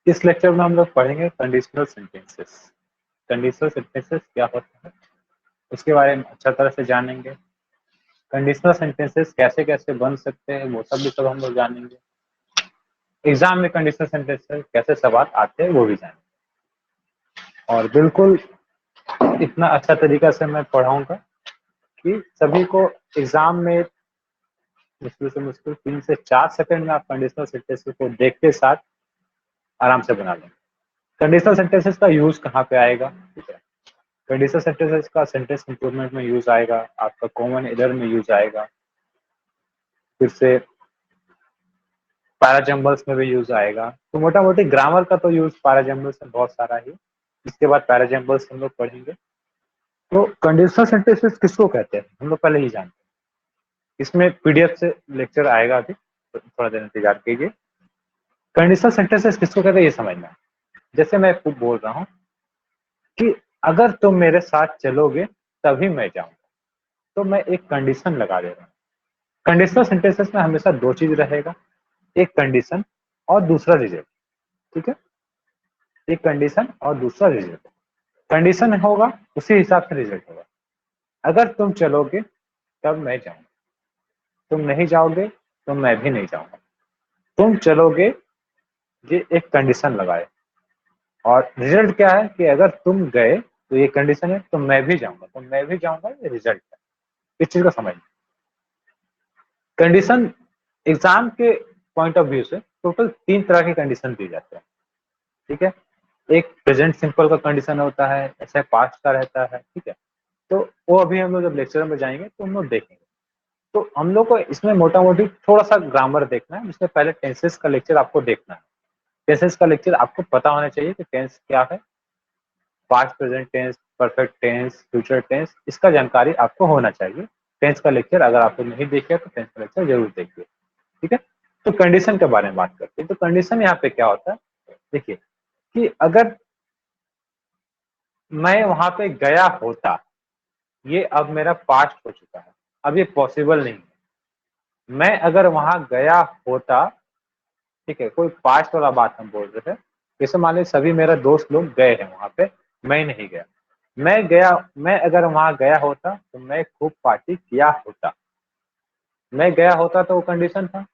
इस लेक्चर में हम लोग पढ़ेंगे कंडीशनल सेंटेंसेस। कंडीशनल सेंटेंसेस क्या होता है उसके बारे में अच्छा तरह से जानेंगे। कंडीशनल सेंटेंसेस कैसे कैसे बन सकते हैं वो सब भी सब हम लोग जानेंगे। एग्जाम में कंडीशनल सेंटेंसेस कैसे सवाल आते हैं वो भी जानेंगे। और बिल्कुल इतना अच्छा तरीका से मैं पढ़ाऊंगा कि सभी को एग्जाम में मुश्किल से मुश्किल 3 से 4 सेकंड में आप कंडीशनल सेंटेंसेस को देखते साथ आराम से बना लेंगे। कंडीशनल सेंटेंसेस का यूज कहाँ पे आएगा, ठीक है। कंडीशनल सेंटेंसेस का सेंटेंस इंप्रूवमेंट में यूज आएगा, आपका कॉमन एरर में यूज आएगा, फिर से पैराजम्बल्स में भी यूज आएगा। तो मोटा मोटी ग्रामर का तो यूज पैराजम्बल्स में बहुत सारा ही, इसके बाद पैराजम्बल्स हम लोग पढ़ेंगे। तो कंडीशनल सेंटेंसेस किसको कहते हैं हम लोग पहले ही जानते हैं। इसमें पीडीएफ से लेक्चर आएगा अभी, तो थोड़ा देर इंतजार कीजिए। कंडीशनल सेंटेंसेस किसको कहते हैं ये समझना है। जैसे मैं बोल रहा हूँ कि अगर तुम मेरे साथ चलोगे तभी मैं जाऊंगा, तो मैं एक कंडीशन लगा दे रहा हूँ। कंडीशनल सेंटेंसेस में हमेशा दो चीज रहेगा, एक कंडीशन और दूसरा रिजल्ट, ठीक है। एक कंडीशन और दूसरा रिजल्ट। कंडीशन होगा उसी हिसाब से रिजल्ट होगा। अगर तुम चलोगे तब मैं जाऊंगा, तुम नहीं जाओगे तो मैं भी नहीं जाऊंगा। तुम चलोगे ये एक कंडीशन लगाए, और रिजल्ट क्या है कि अगर तुम गए तो ये कंडीशन है, तो मैं भी जाऊंगा, तो मैं भी जाऊंगा ये रिजल्ट है। इस चीज को समझ। कंडीशन एग्जाम के पॉइंट ऑफ व्यू से टोटल 3 तरह के कंडीशन दिए जाते हैं, ठीक है। एक प्रेजेंट सिंपल का कंडीशन होता है, ऐसे पास्ट का रहता है, ठीक है। तो वो अभी हम लोग जब लेक्चर में जाएंगे तो हम लोग देखेंगे। तो हम लोग को इसमें मोटा मोटी थोड़ा सा ग्रामर देखना है। इसमें पहले टेंसेस का लेक्चर आपको देखना है। टेंसेस का लेक्चर आपको पता होना चाहिए कि टेंस क्या है, past, present tense, perfect tense, future tense, इसका जानकारी आपको होना चाहिए। टेंस का लेक्चर अगर आपको नहीं देखिए तो टेंस का लेक्चर जरूर देखिए, ठीक है। तो कंडीशन के बारे में बात करते हैं। तो कंडीशन यहाँ पे क्या होता है, देखिए कि अगर मैं वहां पे गया होता, ये अब मेरा पास्ट हो चुका है, अब ये पॉसिबल नहीं है। मैं अगर वहां गया होता, ठीक है, कोई पास्ट वाला बात हम बोल रहे थे। जैसे मान लीजिए सभी मेरा दोस्त लोग गए हैं वहां पे, मैं नहीं गया। मैं अगर वहां गया होता तो मैं खूब पार्टी किया होता। मैं गया होता तो वो कंडीशन था,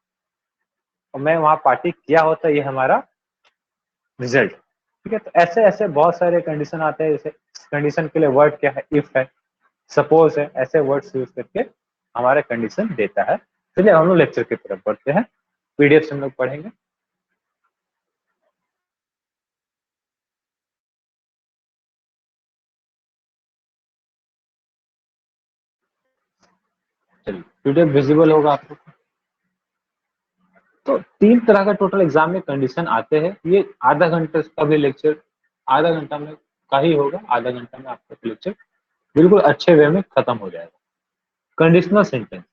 और मैं वहां पार्टी किया होता ये हमारा रिजल्ट, ठीक है। तो ऐसे ऐसे बहुत सारे कंडीशन आते हैं। जैसे कंडीशन के लिए वर्ड क्या है, इफ है, सपोज है, ऐसे वर्ड्स यूज करके हमारे कंडीशन देता है। चलिए हम लोग लेक्चर की तरफ बढ़ते हैं, पीडीएफ से हम लोग पढ़ेंगे। चलिए पीडीएफ विजिबल होगा आपको। तो 3 तरह का टोटल एग्जाम में कंडीशन आते हैं। ये आधा घंटे का भी लेक्चर, आधा घंटा में का ही होगा। आधा घंटा में आपका लेक्चर बिल्कुल अच्छे वे में खत्म हो जाएगा। कंडीशनल सेंटेंस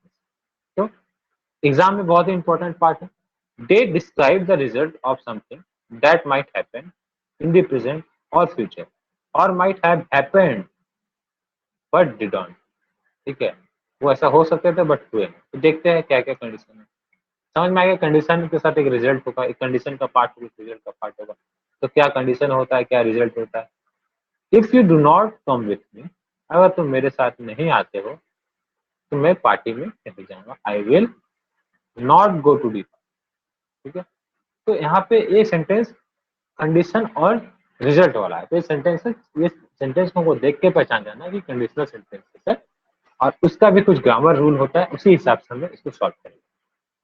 तो एग्जाम में बहुत ही इंपॉर्टेंट पार्ट है। They describe the result of something that might happen in the present और फ्यूचर, और might have happened but didn't, ठीक है। वो ऐसा हो सकते थे बट हुए नहीं। तो देखते हैं क्या क्या कंडीशन है। समझ में आ गया। कंडीशन के साथ एक रिजल्ट होगा, एक कंडीशन का पार्ट होगा, रिजल्ट का पार्ट होगा। तो क्या कंडीशन होता है, क्या रिजल्ट होता है। If you do not come with me, अगर तुम मेरे साथ नहीं आते हो तो मैं पार्टी में नहीं जाऊंगा। I will not go to the, ठीक है। तो यहाँ पे ये सेंटेंस कंडीशन और रिजल्ट वाला है। तो ये सेंटेंस को देख के पहचान जाना कि कंडीशनल सेंटेंस है, और उसका भी कुछ ग्रामर रूल होता है, उसी हिसाब से हमें इसको सॉल्व करेंगे,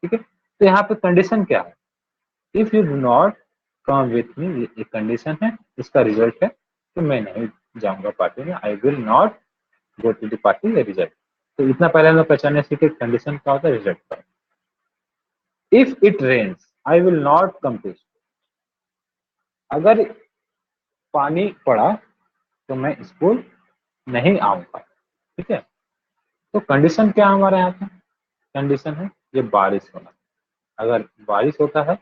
ठीक है। तो यहाँ पे कंडीशन क्या है, if you do not come with me, ये कंडीशन है, इसका रिजल्ट है कि मैं नहीं जाऊंगा पार्टी में। I will not go to the party, ये रिजल्ट। तो इतना पहले हमें पहचानने सीखे कंडीशन क्या होता है, रिजल्ट का। If it rains I will not come to, अगर पानी पड़ा तो मैं स्कूल नहीं आऊंगा, ठीक है। तो कंडीशन क्या है हमारे यहाँ पे, कंडीशन है ये बारिश होना। अगर बारिश होता है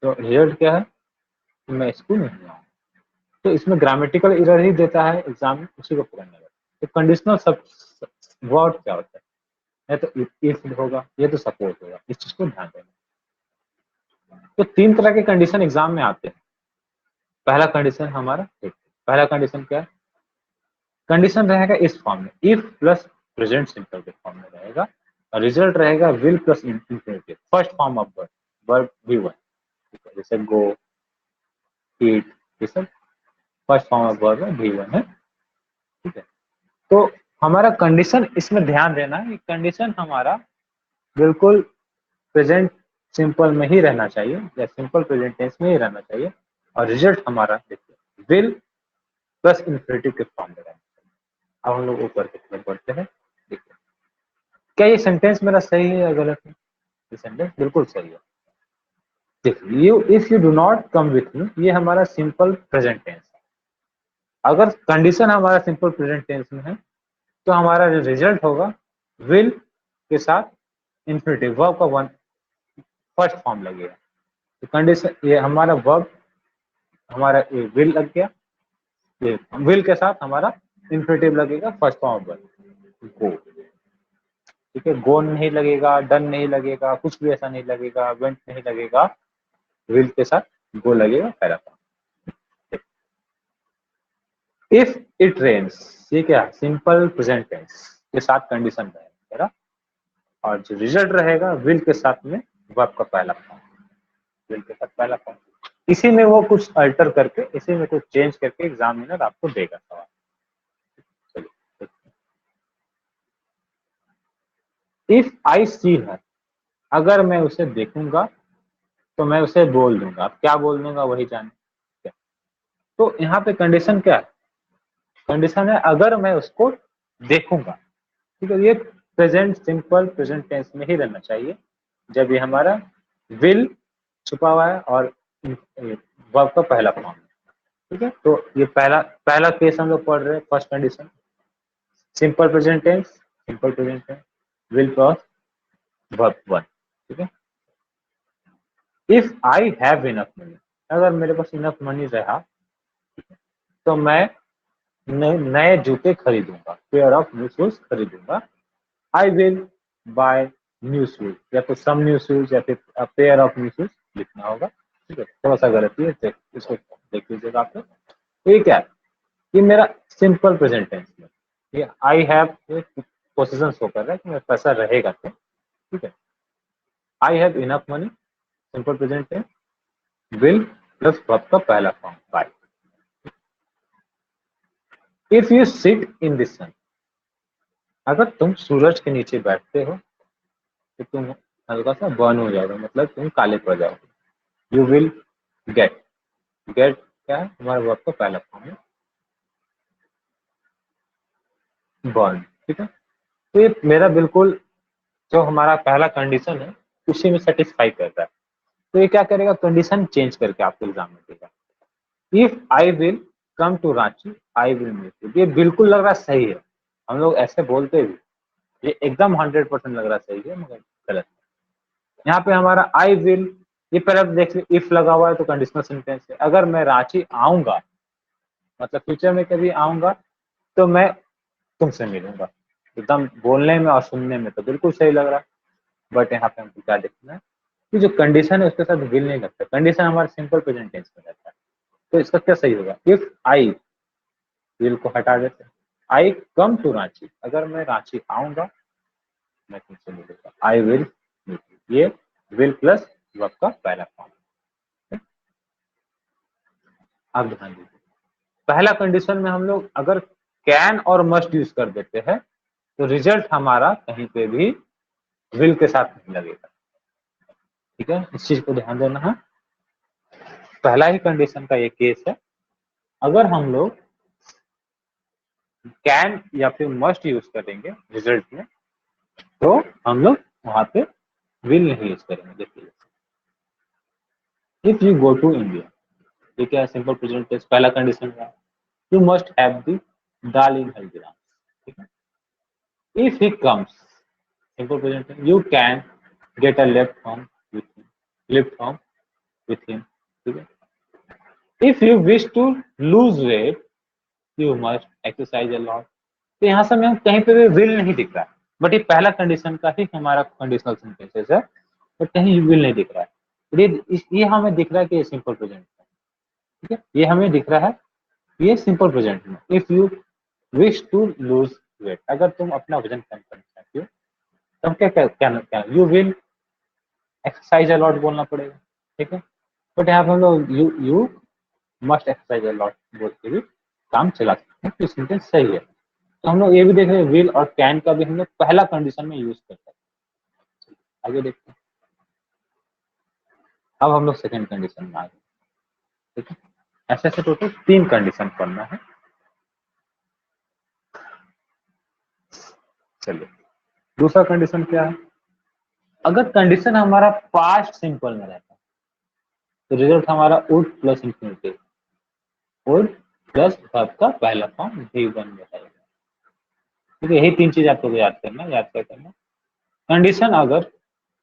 तो रिजल्ट क्या है कि मैं स्कूल नहीं आऊंगा। तो इसमें ग्रामेटिकल एरर ही देता है एग्जाम में, उसी को पकड़ना है। तो कंडीशनल सब वर्ड क्या होता है, या तो इफ होगा, ये तो सपोज होगा। इस चीज को ध्यान देना। तो 3 तरह के कंडीशन एग्जाम में आते हैं। पहला कंडीशन हमारा पहला कंडीशन क्या है, कंडीशन रहेगा इस फॉर्म में, इफ प्लस प्रेजेंट सिंपल के फॉर्म में रहेगा और रिजल्ट रहेगा will plus infinitive, first form of verb, verb V1, जैसे गो, ईट, ये सब फर्स्ट फॉर्म ऑफ वर्ब है, V1 है, ठीक है। तो हमारा कंडीशन इसमें ध्यान देना है, कंडीशन हमारा बिल्कुल प्रेजेंट सिंपल में ही रहना चाहिए या सिंपल प्रेजेंट टेंस में ही रहना चाहिए और रिजल्ट हमारा देखिए विल प्लस इंफिनिटिव के फॉर्म में रहना चाहिए। अब हम लोग ऊपर की तरफ बढ़ते हैं, देखिए क्या ये सेंटेंस मेरा सही है या गलत है? ये सेंटेंस बिल्कुल सही है। देखिए you if you do not come with me, ये हमारा सिंपल प्रेजेंट टेंस है। अगर कंडीशन हमारा सिंपल प्रेजेंट टेंस में है तो हमारा जो रिजल्ट होगा विल के साथ इंफिनिटिव वर्ब का वन फर्स्ट फॉर्म लगेगा। तो कंडीशन ये हमारा वर्ब हमारा ये विल लग गया, ये विल के साथ हमारा इंफिनिटिव लगेगा फर्स्ट फॉर्म ऑफ वर्ब गो, ठीक है। गो नहीं लगेगा, डन नहीं लगेगा, कुछ भी ऐसा नहीं लगेगा, वेंट नहीं लगेगा, विल के साथ गो लगेगा पहला फॉर्म। इफ इट रेन्स, ये क्या सिंपल प्रेजेंट टेंस के साथ कंडीशन रहेगा और जो रिजल्ट रहेगा विल के साथ में वर्ब का पहला फॉर्म, विल के साथ पहला फॉर्म। इसी में वो कुछ अल्टर करके, इसी में कुछ चेंज करके एग्जामिनर आपको देगा सवाल। इफ आई सी हर, अगर मैं उसे देखूंगा तो मैं उसे बोल दूंगा। अब क्या बोल दूंगा वही जाने। तो यहाँ पे कंडीशन क्या है, कंडीशन है अगर मैं उसको देखूंगा, ठीक है। ये प्रेजेंट सिंपल प्रेजेंट टेंस में ही रहना चाहिए जब ये हमारा विल छुपा हुआ है और वर्ब का पहला फॉर्म, ठीक है। तो ये पहला पहला केस हम लोग पढ़ रहे हैं, first condition simple present tense, simple present tense will plus verb one, ठीक है। If I have enough money, अगर मेरे पास इनफ मनी रहा तो मैं नए जूते खरीदूंगा, पेयर ऑफ न्यू शूज खरीदूंगा। I will buy new shoes, या तो सम न्यू शूज या फिर पेयर ऑफ न्यू शूज लिखना होगा, ठीक है। थोड़ा सा गलती है, इसको देख लीजिएगा आप लोग। तो ये क्या है, ये मेरा सिंपल प्रेजेंट टेंस में ये आई हैव पोजीशन शो कर रहा है कि मेरा पैसा रहेगा, तो ठीक है। I have enough money simple present tense will plus verb का पहला form buy. If you sit in the sun, अगर तुम सूरज के नीचे बैठते हो तो तुम हल्का सा बर्न हो जाओगे, मतलब तुम काले पड़ जाओगे। यू विल गेट, गेट क्या है हमारा वर्ब का पहला फॉर्म है बर्न, ठीक है। तो ये मेरा बिल्कुल जो हमारा पहला कंडीशन है उसी में सेटिस्फाई करता है। तो ये क्या करेगा, कंडीशन चेंज करके आपको एग्जाम में देगा। If I will come to Ranchi I will meet you, ये बिल्कुल लग रहा सही है, हम लोग ऐसे बोलते भी, ये एकदम 100% लग रहा सही है मगर गलत। यहाँ पे हमारा आई विल, ये पहले देख लीजिए इफ लगा हुआ है तो कंडीशनल सेंटेंस है। अगर मैं रांची आऊंगा मतलब फ्यूचर में कभी आऊंगा तो मैं तुमसे मिलूंगा। एकदम बोलने में और सुनने में तो बिल्कुल सही लग रहा है, बट यहाँ पे हमको क्या देखना है कि जो कंडीशन है उसके साथ विल नहीं लगता, कंडीशन हमारा सिंपल प्रेजेंट टेंस में रहता है। तो इसका क्या सही होगा, इफ आई, विल को हटा देते हैं, आई कम टू रांची, अगर मैं रांची आऊंगा मैं तुमसे मिलूंगा, आई विल मीट यू, ये विल प्लस वर्ब का पहला फॉर्म। अब ध्यान दीजिए, पहला कंडीशन में हम लोग अगर कैन और मस्ट यूज कर देते हैं तो रिजल्ट हमारा कहीं पे भी विल के साथ नहीं लगेगा, ठीक है। इस चीज को ध्यान देना है। पहला ही कंडीशन का ये केस है, अगर हम लोग कैन या फिर मस्ट यूज करेंगे रिजल्ट में तो हम लोग वहां पे विल नहीं यूज करेंगे। देखिए if you go to India, ये क्या है सिंपल प्रेजेंट टेंस पहला कंडीशन का, you must have the dal in Haldiram, ठीक है। If he comes simple present tense, you can get a lift from with him, lift from with him, ठीक है। If you wish to lose weight you must exercise a lot. तो यहाँ से हमें कहीं पे भी विल नहीं दिख रहा है, बट ये पहला कंडीशन का ही हमारा कंडीशनल सेंटेंसेस है, बट कहीं विल नहीं दिख रहा है। ये हमें दिख रहा है कि ये सिंपल प्रेजेंट है, ठीक है, ये हमें दिख रहा है, ये सिंपल प्रेजेंट में। If you wish to lose weight, अगर तुम अपना वजन कम करना चाहते हो तब क्या क्या यू विल एक्सरसाइज अलॉट बोलना पड़ेगा, ठीक है। बट यहाँ पे हम लोग यू मस्ट एक्सरसाइज अलॉट बोल के भी काम चला सकते हैं, तो सेंटेंस सही है। तो हम लोग ये भी देख रहे हैं, विल और कैन का भी हम लोग पहला कंडीशन में यूज कर सकते हैं। आगे देखते हैं, अब हम लोग सेकंड कंडीशन में आ गए, ठीक है। ऐसे ऐसे टोटल 3 कंडीशन पढ़ना है। चलिए, दूसरा कंडीशन क्या है, अगर कंडीशन हमारा पास्ट सिंपल में रहता है तो रिजल्ट हमारा would plus infinity, would plus verb का पहला फॉर्म V1 में रहेगा, ठीक है। यही 3 चीज आपको याद करना, याद क्या करना। कंडीशन अगर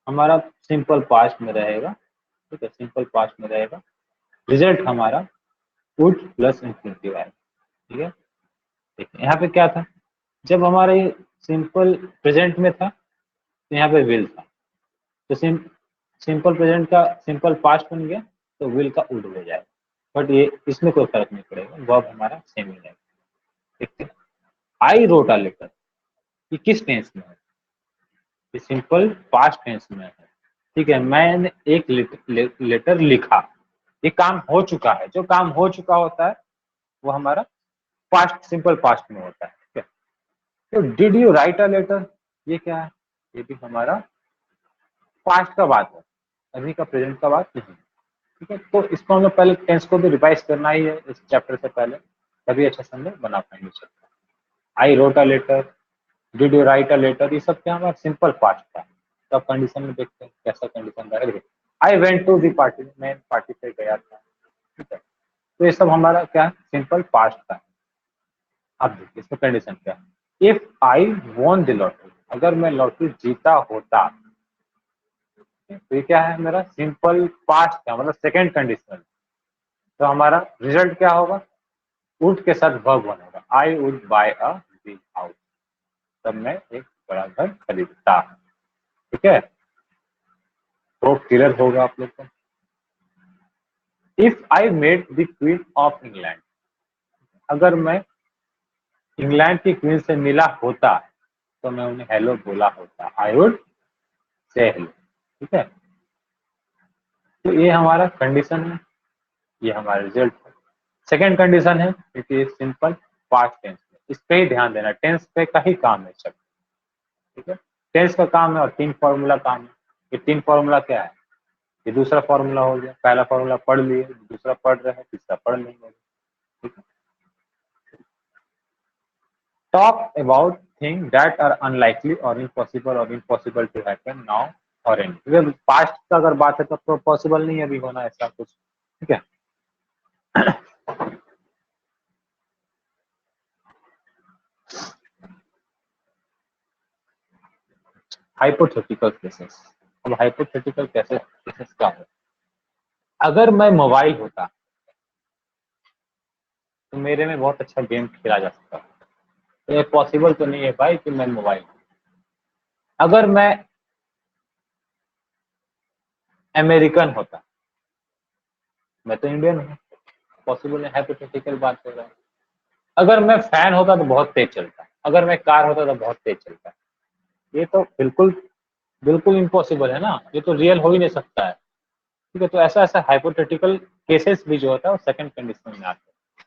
हमारा सिंपल पास्ट में रहेगा, ठीक है, सिंपल पास्ट में रहेगा, रिजल्ट हमारा वुड प्लस इंफिनिटी आएगा, ठीक है। देखिए यहाँ पे क्या था, जब हमारा ये सिंपल प्रेजेंट में था तो यहाँ पे विल था, तो सिंपल प्रेजेंट का सिंपल पास्ट बन गया तो विल का वुड हो जाएगा। बट ये इसमें कोई फर्क नहीं पड़ेगा, वर्ब हमारा सेम ही रहेगा, ठीक है। आई रोट अ लेटर, ये किस टेंस में है, ये सिंपल पास्ट टेंस में है, ठीक है। मैंने एक लेटर लिखा, ये काम हो चुका है, जो काम हो चुका होता है वो हमारा पास्ट सिंपल पास्ट में होता है, ठीक है। तो did you write a letter, ये क्या है, ये भी हमारा पास्ट का बात है, अभी का प्रेजेंट का बात नहीं, ठीक है। तो इसको हम लोग पहले टेंस को भी रिवाइज करना ही है इस चैप्टर से पहले, तभी अच्छा समझ बना पाएंगे chapter. I wrote a letter, did you write a letter, ये सब क्या हमारा सिंपल पास्ट था। तो कंडीशन में देखते हैं कैसा कंडीशन रहेगा। I went to the party, मैं पार्टी पे गया था, ठीक है। तो ये सब हमारा क्या सिंपल पास्ट था। अब देखिए इसका कंडीशन क्या है, if I won the lottery, अगर मैं लॉटरी जीता होता, तो ये क्या है मेरा सिंपल पास्ट का मतलब सेकंड कंडीशन, तो हमारा रिजल्ट क्या होगा, वुड के साथ वर्ब बनेगा, I would buy a big house, तब मैं एक बड़ा घर खरीदता, ठीक है। तो क्लियर होगा आप लोग को। If I met the queen of England, अगर मैं इंग्लैंड की क्वीन से मिला होता तो मैं उन्हें हेलो बोला होता, आई वुड से हेलो, ठीक है। तो ये हमारा कंडीशन है, ये हमारा रिजल्ट है। सेकेंड कंडीशन है क्योंकि सिंपल पास्ट टेंस में, इस पे ही ध्यान देना, टेंस पे का ही काम है सब, ठीक है। टेंस का काम है और 3 फॉर्मूला काम है। ये 3 फॉर्मूला क्या है, ये दूसरा फॉर्मूला हो गया, पहला फॉर्मूला पढ़ लिए, दूसरा पढ़ रहे हैं, तीसरा पढ़ लेंगे, ठीक है। Talk about thing that are unlikely और इम्पॉसिबल टू हैपन नाउ और इन, पास्ट का अगर बात है तो पॉसिबल नहीं है अभी होना ऐसा कुछ, ठीक है। हाइपोथेटिकल केसेस, अब हाइपोथेटिकल केसेस क्या है, अगर मैं मोबाइल होता तो मेरे में बहुत अच्छा गेम खेला जा सकता है, तो ये पॉसिबल तो नहीं है भाई कि मैं मोबाइल, अगर मैं अमेरिकन होता, मैं तो इंडियन हूँ, पॉसिबल है, हाइपोथेटिकल बात हो रहा है। अगर मैं फैन होता तो बहुत तेज चलता, अगर मैं कार होता तो बहुत तेज चलता, ये तो बिल्कुल बिल्कुल इम्पॉसिबल है ना, ये तो रियल हो ही नहीं सकता है, ठीक है। तो ऐसा ऐसा हाइपोथेटिकल केसेस भी जो होता है वो सेकंड कंडीशन में आते हैं,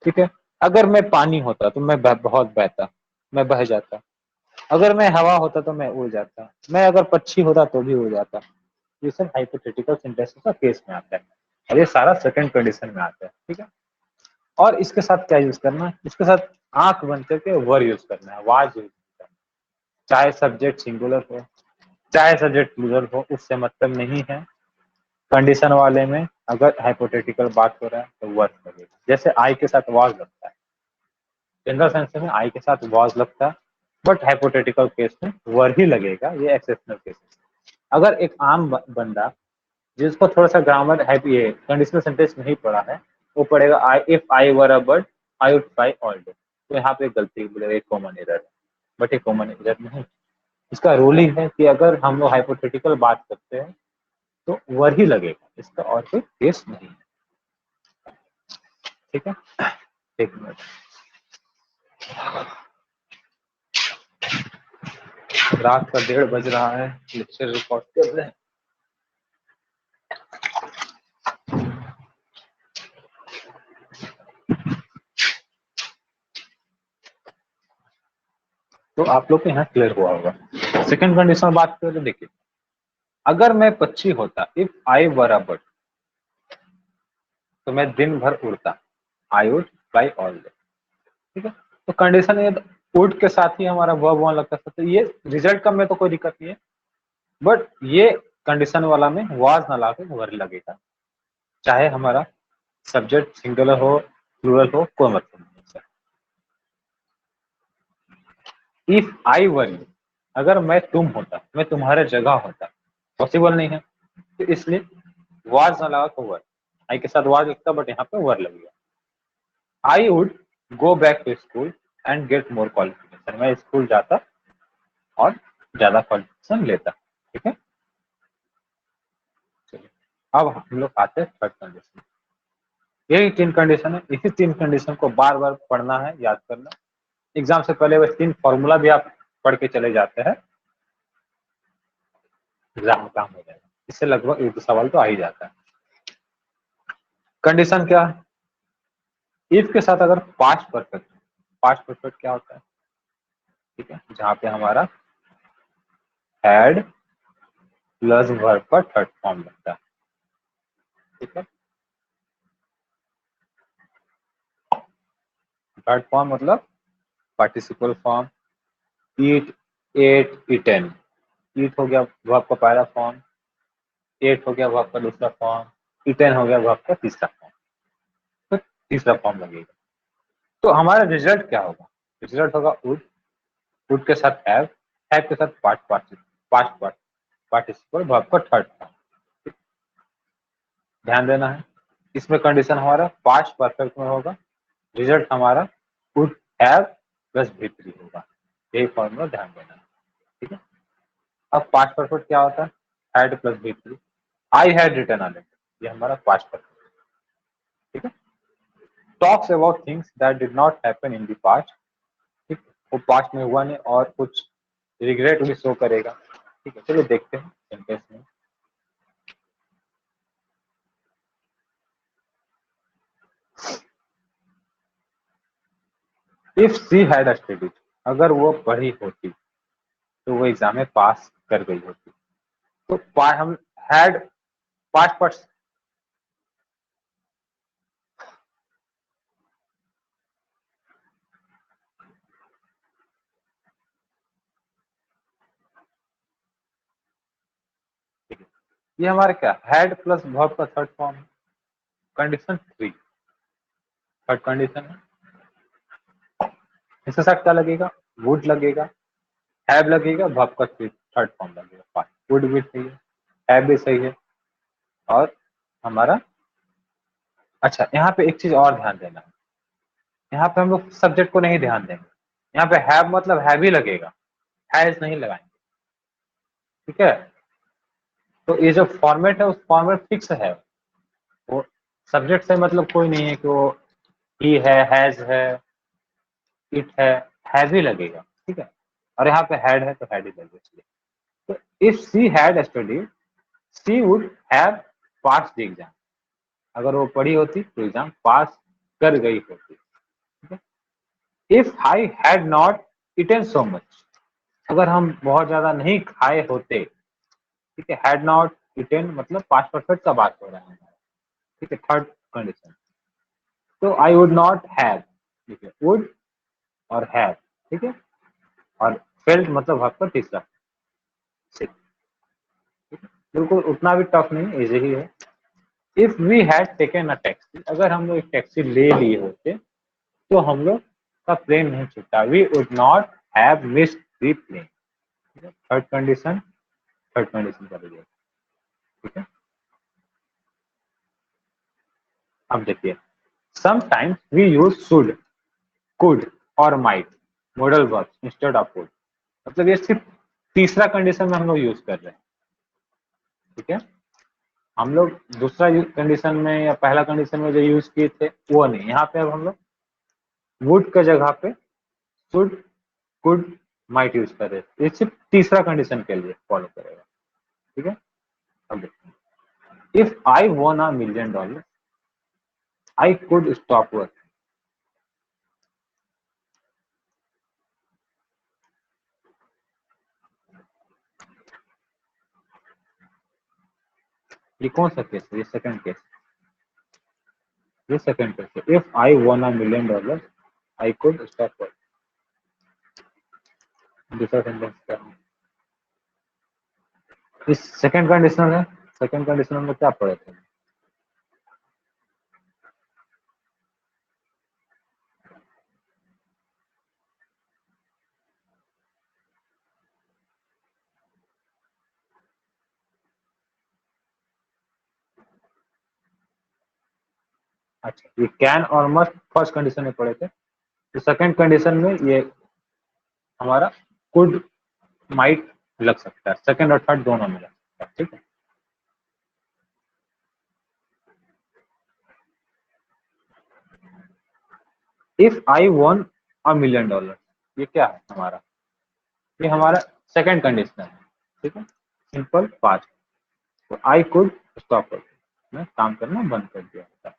ठीक है। अगर मैं पानी होता तो मैं बहुत बहता, मैं बह जाता, अगर मैं हवा होता तो मैं उड़ जाता, मैं अगर पक्षी होता तो भी उड़ जाता। ये सब हाइपोथेटिकल सेंटेंसेस का केस में आता है और ये सारा सेकंड कंडीशन में आता है, ठीक है। और इसके साथ क्या यूज करना है, इसके साथ आंख बंद करके वर यूज करना है, वाज यूज करना है, चाहे सब्जेक्ट सिंगुलर हो चाहे सब्जेक्ट प्लूरल हो, उससे मतलब नहीं है। कंडीशन वाले में अगर हाइपोथेटिकल बात हो रहा है तो वर्ड लगेगा, जैसे आई के साथ वाज लगता है, जनरल सेंस में आई के साथ वाज लगता है, बट हाइपोथेटिकल केस में वर ही लगेगा, ये एक्सेप्शनल केस है। अगर एक आम बंदा जिसको थोड़ा सा ग्रामर है, ये कंडीशनल सेंटेंस नहीं पढ़ा है, वो पढ़ेगा I if I were a bird I would fly all day, तो यहाँ पे गलती बोलेगा, एक कॉमन एरर है, बट एक कॉमन एरर नहीं। इसका रूल ही है कि अगर हम लोग हाइपोथेटिकल बात करते हैं तो वर ही लगेगा, इसका और कोई केस नहीं है। ठीक है, एक मिनट, रात का 1:30 बज रहा है, लेक्चर रिकॉर्ड कर रहे हैं। तो आप लोग के यहाँ क्लियर हुआ होगा। सेकंड कंडीशन में बात करें तो देखिए, अगर मैं पक्षी होता, if I were a bird, तो मैं दिन भर उड़ता, I would fly all day. ठीक है, तो कंडीशन ये वुड के साथ ही हमारा वर्ब वहां लगता है, तो ये रिजल्ट का में तो कोई दिक्कत नहीं है, बट ये कंडीशन वाला में वाज ना ला के वर लगेगा, चाहे हमारा सब्जेक्ट सिंगुलर हो प्लूरल हो, कोई मतलब नहीं। इफ आई वर यू, अगर मैं तुम होता, मैं तुम्हारे जगह होता, पॉसिबल नहीं है, तो इसलिए वाज ना लगा तो वर, आई के साथ वाज लगता, बट यहाँ पे वर लगेगा। I would go back to school and get more qualification, मैं स्कूल जाता और ज्यादा क्वालिफिकेशन लेता। ठीक है, चलिए अब हम लोग आते हैं थर्ड कंडीशन। यही 3 कंडीशन है, इसी 3 कंडीशन को बार बार पढ़ना है, याद करना। एग्जाम से पहले वह 3 फॉर्मूला भी आप पढ़ के चले जाते हैं, एग्जाम में काम हो जाएगा। इससे लगभग 1-2 सवाल तो आ ही जाता है। कंडीशन क्या है, इफ के साथ अगर पास्ट परफेक्ट क्या होता है, ठीक है, जहां पे हमारा हैड प्लस वर्ब का थर्ड फॉर्म लगता है। ठीक है, थर्ड फॉर्म मतलब पार्टिसिपल फॉर्म, ईट, एट, ईटन। ईट हो गया वर्ब का पहला फॉर्म, एट हो गया वर्ब का दूसरा फॉर्म, ईटन हो गया वर्ब का तीसरा फॉर्म, तो तीसरा फॉर्म लगेगा। तो हमारा रिजल्ट क्या होगा, रिजल्ट होगा वुड के साथ हैव के साथ पास्ट पार्टिसिपल वर्ब का थर्ड फॉर्म। ध्यान देना है, इसमें कंडीशन हमारा पास्ट परफेक्ट में होगा, रिजल्ट हमारा वुड हैव प्लस V3 होगा, यही फॉर्मूला ध्यान देना है। ठीक है, अब पास्ट परफेक्ट क्या होता है, had plus V3, I had written on it, ये हमारा पास्ट परफेक्ट। ठीक है, talks about things that did not happen in the past, ठीक, वो पास्ट में हुआ नहीं और कुछ रिग्रेट भी शो करेगा। ठीक है, चलिए देखते हैं सेंटेंस में। इफ सी हैड स्टडीड, अगर वो पढ़ी होती तो वो एग्जाम में पास कर गई होती। तो हम हैड पास्ट पर, ये हमारा क्या, हैड प्लस वर्ब का थर्ड फॉर्म है। कंडीशन 3, थर्ड कंडीशन है, इसके साथ क्या लगेगा, वुड लगेगा, हैव लगेगा, वर्ब का थर्ड फॉर्म लगेगा, पास्ट। वुड भी सही है, हैव भी सही है, और हमारा, अच्छा यहाँ पे एक चीज और ध्यान देना है, यहाँ पे हम लोग सब्जेक्ट को नहीं ध्यान देंगे, यहाँ पे हैव मतलब हैव ही लगेगा, हैज नहीं लगाएंगे। ठीक है, तो ये जो फॉर्मेट है उस फॉर्मेट फिक्स है, वो सब्जेक्ट से मतलब कोई नहीं है कि वो ही है, हैज है, इट है, हैज ही लगेगा। ठीक है, और यहाँ पे हैड है तो हैड ही लगेगा। तो if she had studied, she would have pass the exam, अगर वो पढ़ी होती तो एग्जाम पास कर गई होती। ठीक है, if I had not eaten so much, अगर हम बहुत ज्यादा नहीं खाए होते, ठीक है, हैड नॉट इटन मतलब पास्ट परफेक्ट का बात हो रहा है। ठीक है, थर्ड कंडीशन, तो आई वुड नॉट हैव, ठीक है, वुड और हैव, ठीक है, और फेल्ट मतलब आपका तीसरा। बिल्कुल उतना भी टफ नहीं, इजी ही है। If we had taken a taxi, अगर हम लोग एक टैक्सी ले लिए होते तो हम लोग का प्लेन नहीं छूटा, we would not have missed the plane. Third condition, third condition कर लीजिए। ठीक है, अब देखिए, sometimes we use should, could और might modal verbs instead of would, मतलब ये सिर्फ तीसरा कंडीशन में हम लोग यूज कर रहे हैं। ठीक है, हम लोग दूसरा कंडीशन में या पहला कंडीशन में जो यूज किए थे वो नहीं, यहाँ पे अब हम लोग वुड के जगह पे शुड कुड माइट यूज कर रहे थे। ये सिर्फ तीसरा कंडीशन के लिए फॉलो करेगा। ठीक है, अब देखते हैं, if I won $1,000,000 I could stop work. ये कौन सा केस है? ये सेकंड केस, ये सेकंड केस है। If I won $1,000,000 I could stop work. दूसरा सेंटेंस क्या है? इस सेकंड कंडीशनल है, सेकंड कंडीशनल में क्या पढ़े थे? अच्छा, ये कैन और मस्ट फर्स्ट कंडीशन में पढ़े थे, तो सेकंड कंडीशन में ये हमारा कुड माइट लग सकता है, सेकंड और थर्ड दोनों में लग सकता है। ठीक है, इफ आई वॉन $1,000,000, ये क्या है हमारा? ये हमारा सेकंड कंडीशन है। ठीक है, सिंपल पांच, तो आई कुड स्टॉप कर, मैं काम करना बंद कर दिया था।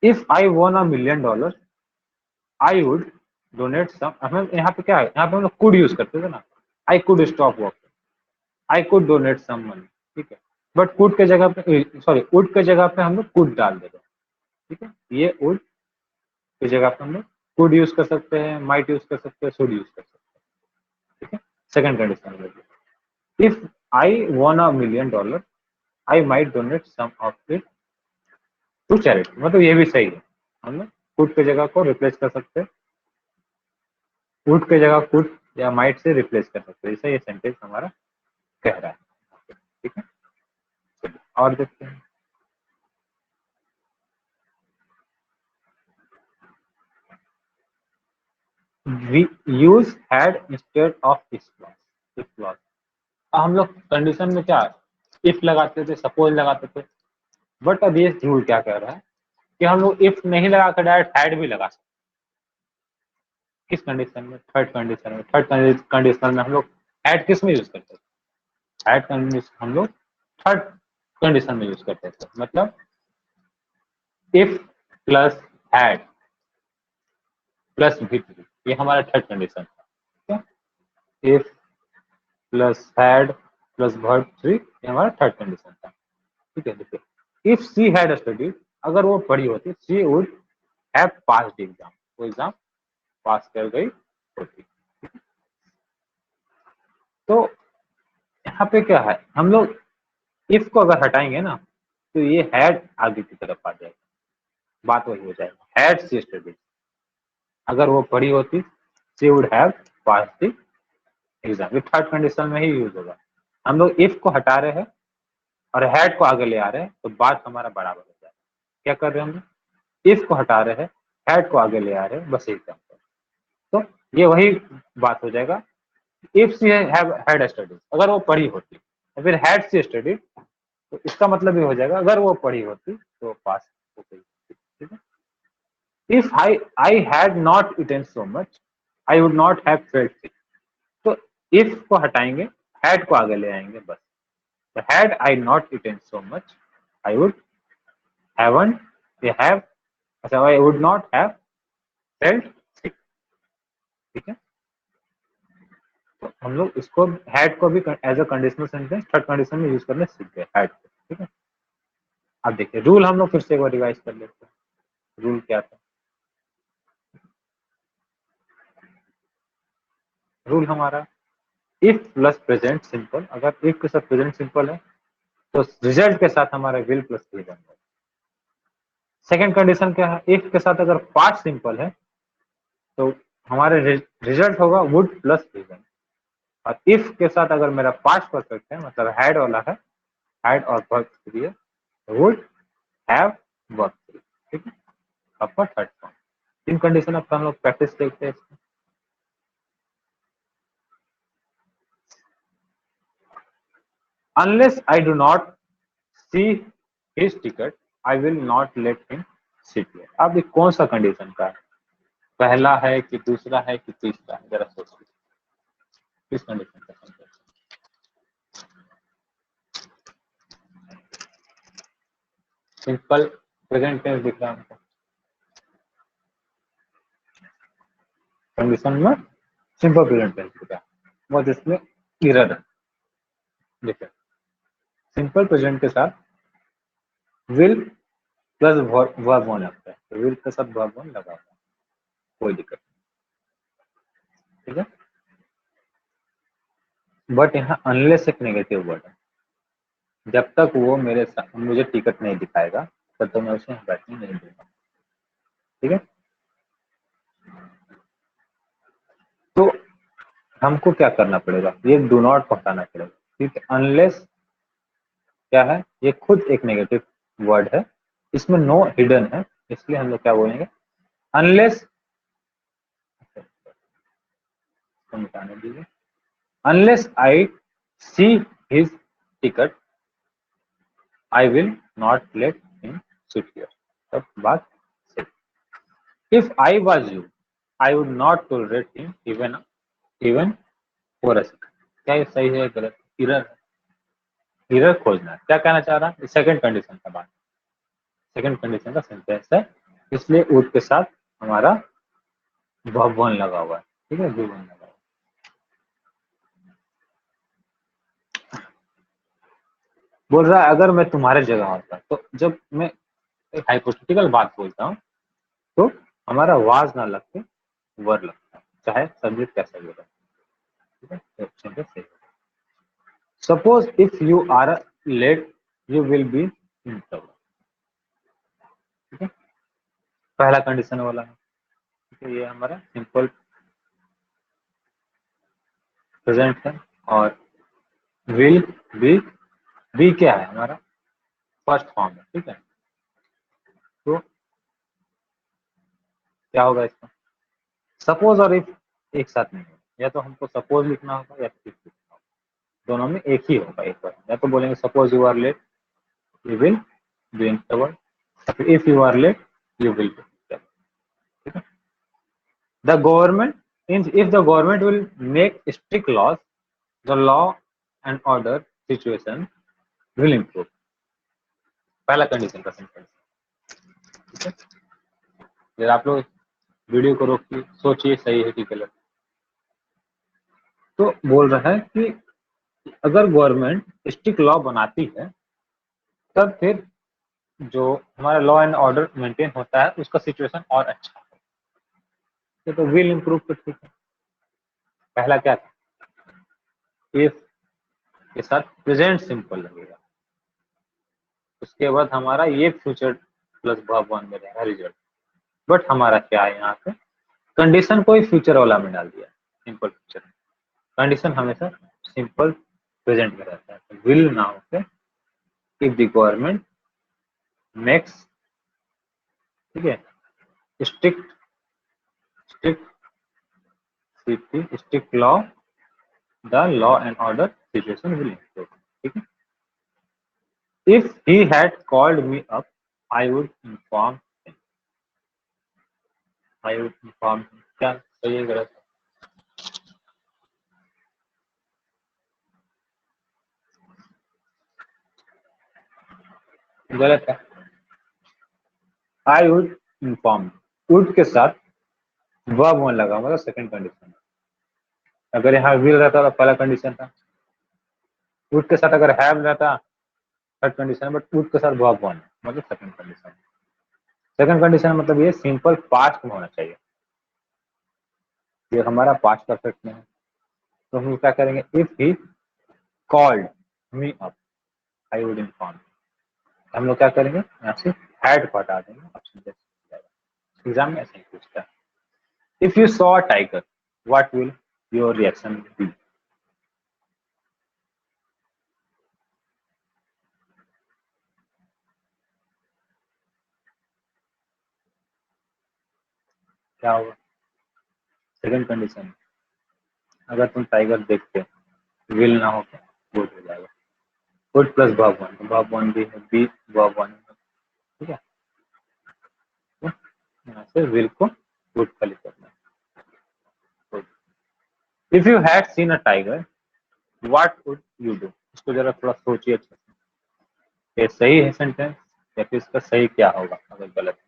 If I won $1,000,000 I would donate some, हमें यहाँ पे क्या है, यहाँ पे हम लोग कुड यूज करते थे ना, I could stop work, I could donate some money. ठीक है, बट कुड के जगह पे, सॉरी, वुड के जगह पे हम लोग कुड डाल देते हैं। ठीक है, ये वुड की जगह पे हम लोग कुड यूज कर सकते हैं, माइट यूज कर सकते हैं, शुड यूज कर सकते हैं। ठीक है, second condition, if I won $1,000,000 I might donate some of it to charity. मतलब ये भी सही है, हम लोग कुड की जगह को रिप्लेस कर सकते हैं, वुड की जगह कुड या माइट से रिप्लेस कर सकते हैं, ऐसा ये सेंटेंस हमारा कह रहा है। ठीक है, चलिए और देखते हैं। We use had instead of इस क्लॉज, इफ क्लॉज। हम लोग कंडीशन में क्या इफ लगाते थे, सपोज लगाते थे, बट अब ये रूल क्या कह रहा है कि हम लोग इफ नहीं लगा कर डायरेक्ट हैड भी लगा सकते। किस कंडीशन में? थर्ड कंडीशन में। थर्ड कंडीशन में हम लोग हैड किस में यूज करते थे? हैड कंडीशन हम लोग थर्ड कंडीशन में यूज करते थे, मतलब if plus had plus V3, ये हमारा थर्ड कंडीशन था। If plus had plus verb 3, ये हमारा थर्ड कंडीशन था। ठीक है, देखिए, इफ सी हैड स्टडीड, अगर वो पढ़ी होती, she would have passed exam, वो एग्जाम पास कर गई होती। तो यहाँ पे क्या है, हम लोग इफ को अगर हटाएंगे ना, तो ये हैड आगे की तरफ आ जाएगा, बात वही हो जाएगा, हैड सी स्टडीड, अगर वो पढ़ी होती, she would have passed the exam, ये थर्ड कंडीशन में ही यूज होगा। हम लोग इफ को हटा रहे हैं और हैड को आगे ले आ रहे हैं, तो बात हमारा बराबर हो जाएगा। क्या कर रहे हैं हम लोग? इफ को हटा रहे हैं, हैड को आगे ले आ रहे हैं, बस एग्जाम। तो ये वही बात हो जाएगा, इफ सी हैड स्टडीड, अगर वो पढ़ी होती, और फिर हैड सी स्टडीड, तो इसका मतलब ये हो जाएगा अगर वो पढ़ी होती तो पास हो गई। ठीक है, if I had not eaten so much I would not have felt sick. तो इफ को हटाएंगे, हैड को आगे ले आएंगे, बस। तो had I not eaten so much I would haven't have, अच्छा, I would not have felt sick. ठीक है, तो हम लोग इसको हैड को भी as a conditional sentence third condition में यूज करने सीख गए, हैड को। ठीक है, अब देखिए रूल हम लोग फिर से एक बार रिवाइज कर लेते हैं। रूल क्या था? रूल हमारा इफ प्लस प्रेजेंट सिंपल, अगर इफ के साथ प्रेजेंट सिंपल है तो रिजल्ट के साथ हमारा विल प्लस भी बन जाए। सेकेंड कंडीशन क्या है? इफ के साथ अगर पास्ट सिंपल है तो हमारे रिजल्ट होगा वुड प्लस प्रेजेंट। और इफ के साथ अगर मेरा पास्ट परफेक्ट है, मतलब हैड वाला है, हैड और वर्क थ्री है, वुड हैव वर्क थ्री। ठीक है, आपका थर्ड फॉर्म। तीन कंडीशन अब हम लोग प्रैक्टिस देखते हैं। Unless I do not see his ticket I will not let him sit here. अब ये कौन सा कंडीशन का है, पहला है कि दूसरा है कि तीसरा है, जरा सोचिए किस कंडीशन का सेंटेंस। सिंपल प्रेजेंट टेंस दिख रहा है हमको कंडीशन में, सिंपल प्रेजेंट टेंस दिख रहा है, बस इसमें एरर है। देखिए सिंपल प्रेजेंट के साथ विल प्लस वर्ब वन लगता है, तो विल के साथ वर्ब वन लगा हुआ है, कोई दिक्कत नहीं, ठीक है। बट यहाँ अनलेस एक नेगेटिव वर्ड है, जब तक वो मुझे टिकट नहीं दिखाएगा तब तक मैं उसे बैठने नहीं दूंगा, ठीक है। तो हमको क्या करना पड़ेगा, ये डू नॉट पकड़ना पड़ेगा, ठीक है। अनलेस क्या है, ये खुद एक नेगेटिव वर्ड है, इसमें नो हिडन है, इसलिए हम लोग क्या बोलेंगे, अनलेस, मिटाने दीजिए, unless I see his ticket I will not let him sit here. तब बात सही। If I was you I would not tolerate him even even for a second. क्या ये सही है गलत, एरर, एरर खोजना है, क्या कहना चाह रहा है, सेकंड कंडीशन का बात, सेकंड कंडीशन का सेंटेंस है, इसलिए उड के साथ हमारा भवन लगा हुआ है, ठीक है, भवन लगा हुआ है। बोल रहा है अगर मैं तुम्हारे जगह होता, तो जब मैं एक हाइपोथेटिकल बात बोलता हूँ तो हमारा वाज ना लग के वर लगता है, चाहे सब्जेक्ट कैसा भी हो, ठीक है, तो सेंटेंस सही। Suppose if you are late you will be in trouble, ठीक है, पहला कंडीशन वाला है, ठीक है, ये हमारा सिंपल प्रेजेंट है, और विल बी क्या है हमारा फर्स्ट फॉर्म है, ठीक है। तो क्या होगा इसका, सपोज और इफ एक साथ नहीं होगा, या तो हमको सपोज लिखना होगा या फिर लिखना होगा, दोनों में एक ही होगा एक बार, या तो बोलेंगे suppose you are late you will be in trouble, if you are late you will be, ठीक है। The government if the government will make strict laws, the law and order situation will improve। पहला condition का sentence, ठीक है। फिर आप लोग video को रोकिए, सोचिए सही है कि गलत। तो बोल रहा है कि अगर गवर्नमेंट स्ट्रिक्ट लॉ बनाती है तब फिर जो हमारा लॉ एंड ऑर्डर मेंटेन होता है उसका सिचुएशन और अच्छा है, तो विल इम्प्रूव, तो ठीक है। पहला क्या था, इफ के साथ प्रेजेंट सिंपल लगेगा, उसके बाद हमारा ये फ्यूचर प्लस वर्ब वन में रहेगा रिजल्ट। बट हमारा क्या है यहाँ पे, कंडीशन कोई फ्यूचर वाला में डाल दिया, सिंपल फ्यूचर, कंडीशन हमेशा सिंपल प्रेजेंट में रहता है, विल ना होके इफ द गवर्नमेंट मेक्स, ठीक है, strict strict strict law the law and order situation will improve, ठीक है। If he had called me up I would inform him, I would inform him, क्या सही है गलत, गलत है। आई वुड इन्फॉर्म, वुड के साथ वर्ब वन लगा मतलब सेकंड कंडीशन, अगर यहाँ विल रहता तो पहला कंडीशन था, वुड के साथ अगर हैव रहता थर्ड कंडीशन, बट वुड के साथ वर्ब वन मतलब सेकंड कंडीशन, सेकंड कंडीशन मतलब ये सिंपल पास्ट में होना चाहिए, ये हमारा पास्ट परफेक्ट में है, तो हम क्या करेंगे, if he called me up I would inform, हम लोग क्या करेंगे यहाँ से हैड को हटा देंगे, ऑप्शन एग्जाम में ऐसे ही पूछता है। If you saw a tiger what will your reaction be, क्या होगा, सेकंड कंडीशन, अगर तुम टाइगर देखते विल ना हो गुड हो जाएगा, would plus verb one, verb one भी है, बी वर्ब वन, ठीक है। तो यहाँ से विल को वुड खाली करना है। If you had seen a tiger what would you do, इसको जरा थोड़ा सोचिए अच्छे से, ये सही है सेंटेंस या फिर इसका सही क्या होगा अगर गलत है।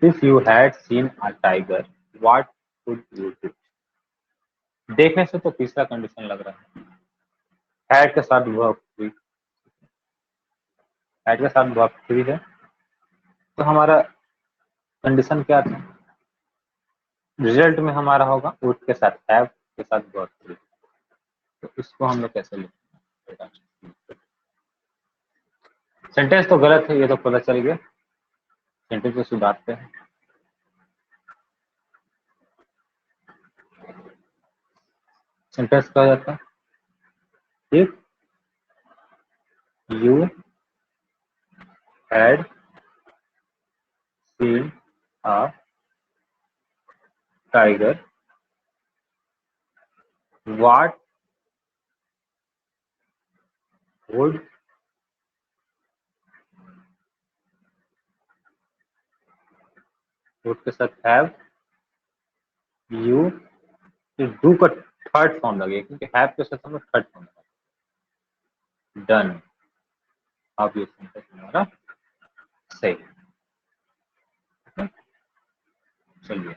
If you had seen a tiger what would you do, देखने से तो तीसरा कंडीशन लग रहा है, हैड के साथ वर्ब थ्री, हैड के साथ वर्ब थ्री है, तो हमारा कंडीशन क्या था, रिजल्ट में हमारा होगा वुड के साथ हैव के साथ वर्ब थ्री। तो इसको हम लोग कैसे लिखेंगे, सेंटेंस तो गलत है ये तो पता चल गया, सेंटेंस को सुधारते हैं। सेंटेंस कहा जाता है if you had seen a tiger what would would के साथ हैव यू, डू का थर्ड फॉर्म लगे क्योंकि हैव के साथ हम लोग थर्ड फॉर्म लगा, डन। अब ये सेंटेंस हमारा सही है। चलिए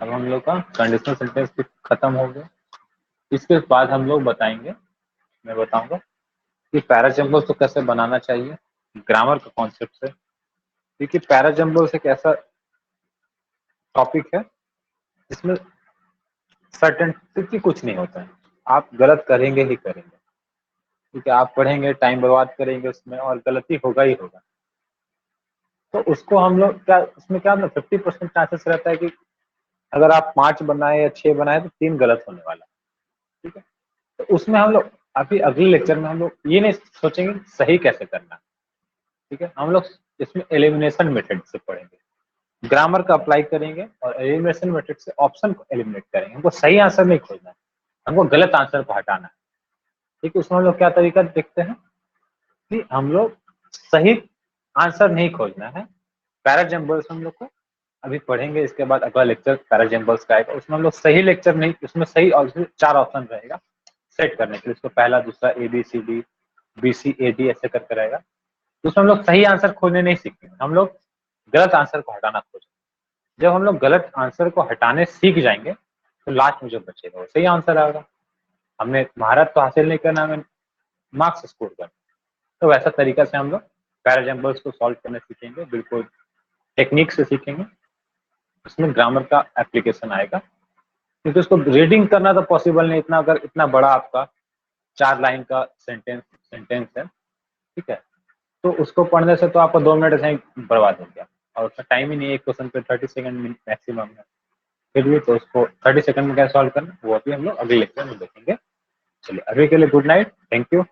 अब हम लोग का कंडीशनल सेंटेंस भी खत्म हो गया। इसके बाद हम लोग बताएंगे, मैं बताऊंगा कि पैराजम्बल्स को कैसे बनाना चाहिए ग्रामर का कॉन्सेप्ट से, क्योंकि पैराजम्बल्स एक ऐसा टॉपिक है जिसमें सर्टेनिटी कुछ नहीं होता है, आप गलत करेंगे ही करेंगे, क्योंकि आप पढ़ेंगे टाइम बर्बाद करेंगे उसमें और गलती होगा ही होगा। तो उसको हम लोग क्या, उसमें क्या मतलब 50% चांसेस रहता है कि अगर आप 5 बनाए या 6 बनाए तो 3 गलत होने वाला है, ठीक है। तो उसमें हम लोग अभी अगले लेक्चर में हम लोग ये नहीं सोचेंगे सही कैसे करना, ठीक है। हम लोग इसमें एलिमिनेशन मेथड से पढ़ेंगे, ग्रामर का अप्लाई करेंगे और एलिमिनेशन मेथड से ऑप्शन को एलिमिनेट करेंगे। हमको सही आंसर नहीं खोजना है, हमको गलत आंसर को हटाना है, ठीक है। उसमें हम लोग क्या तरीका देखते हैं कि हम लोग सही आंसर नहीं खोजना है, पैराजम्बल्स हम लोग को अभी पढ़ेंगे, इसके बाद अगला लेक्चर पैराजम्बल्स का आएगा, उसमें हम लोग सही लेक्चर नहीं, उसमें सही और 4 ऑप्शन रहेगा सेट करने के लिए, उसको पहला दूसरा A B C D B C A D ऐसे करके रहेगा। तो उसमें हम लोग सही आंसर खोजने नहीं सीखेंगे, हम लोग गलत आंसर को हटाना खोजेंगे। जब हम लोग गलत आंसर को हटाने सीख जाएंगे तो लास्ट में जो बचेगा वो सही आंसर आएगा। हमने महारत तो हासिल नहीं करना, हमें मार्क्स स्कोर करना। तो वैसा तरीका से हम लोग पैराजम्बल्स को सॉल्व करने सीखेंगे, बिल्कुल टेक्निक से सीखेंगे, उसमें ग्रामर का एप्लीकेशन आएगा, क्योंकि उसको रीडिंग करना तो पॉसिबल नहीं, इतना अगर इतना बड़ा आपका 4 लाइन का सेंटेंस है, ठीक है। तो उसको पढ़ने से तो आपको 2 मिनट ऐसे ही बर्बाद हो गया, और उसका टाइम ही नहीं है, एक क्वेश्चन पे 30 सेकंड मैक्सिमम है, फिर भी तो उसको 30 सेकंड में क्या सॉल्व करना वो अभी हम लोग अगले लेक्चर में देखेंगे। चलिए अभी के लिए गुड नाइट, थैंक यू।